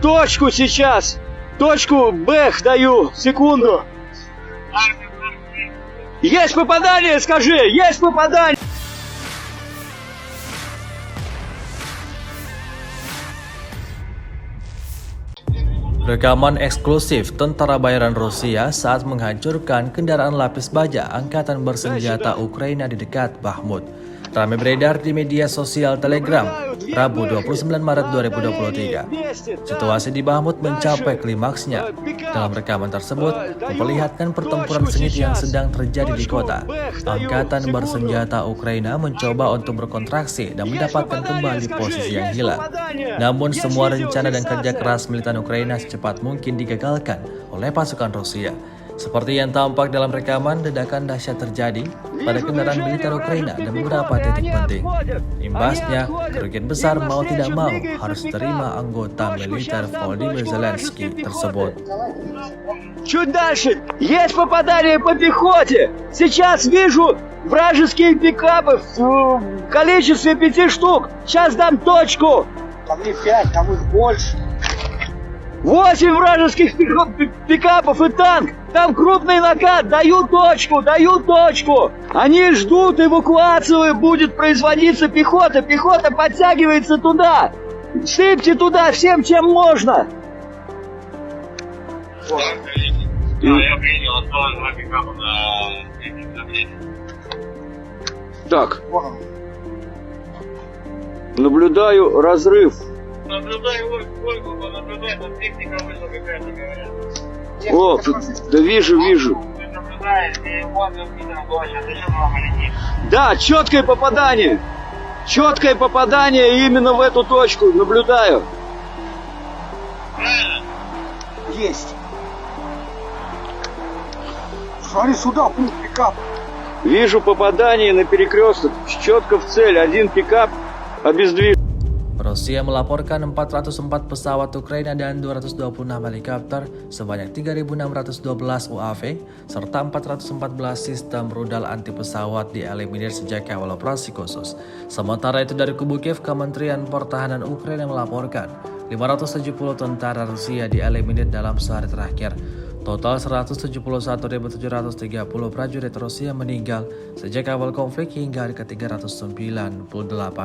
Точку сейчас. Точку Бэх даю. Секунду. Есть попадание, скажи. Есть попадание. Rekaman eksklusif tentara bayaran Rusia saat menghancurkan kendaraan lapis baja angkatan bersenjata Ukraina di dekat Bakhmut ramai beredar di media sosial Telegram Rabu 29 Maret 2023. Situasi di Bakhmut mencapai klimaksnya. Dalam rekaman tersebut memperlihatkan pertempuran sengit yang sedang terjadi di kota. Angkatan bersenjata Ukraina mencoba untuk berkontraksi dan mendapatkan kembali posisi yang hilang. Namun semua rencana dan kerja keras militan Ukraina secepat mungkin digagalkan oleh pasukan Rusia. Seperti yang tampak dalam rekaman, ledakan dahsyat terjadi pada kendaraan militer Ukraina dan beberapa titik penting. Imbasnya, kerugian besar mau tidak mau harus diterima anggota militer Volodymyr Zelensky tersebut. Чуть дальше. Есть попадание по пехоте. Сейчас вижу вражеские пикапы в количестве 5 штук. Сейчас дам точку. Там не 5, там их больше. 8 вражеских пикапов и танк. Там крупный накат. Даю точку, даю точку. Они ждут эвакуацию. Будет производиться пехота. Пехота подтягивается туда. Сыпьте туда всем, чем можно. Я принял, осталось 2 пикапа на время. Так. Наблюдаю разрыв. Наблюдай, Ольгу, наблюдай, там техника вышла какая-то, говорят. О, да вижу. Ты наблюдаешь, и вот Питером была сейчас еще много летит. Да, четкое попадание. Четкое попадание именно в эту точку. Наблюдаю. Правильно? Есть. Смотри сюда, пункт пикап. Вижу попадание на перекресток. Четко в цель. Один пикап обездвижен. Rusia melaporkan 404 pesawat Ukraina dan 226 helikopter, sebanyak 3.612 UAV, serta 414 sistem rudal anti pesawat dieliminir sejak awal operasi khusus. Sementara itu dari kubu Kiev, Kementerian Pertahanan Ukraina melaporkan 570 tentara Rusia dieliminir dalam sehari terakhir. Total 171.730 prajurit Rusia meninggal sejak awal konflik hingga hari ke-398.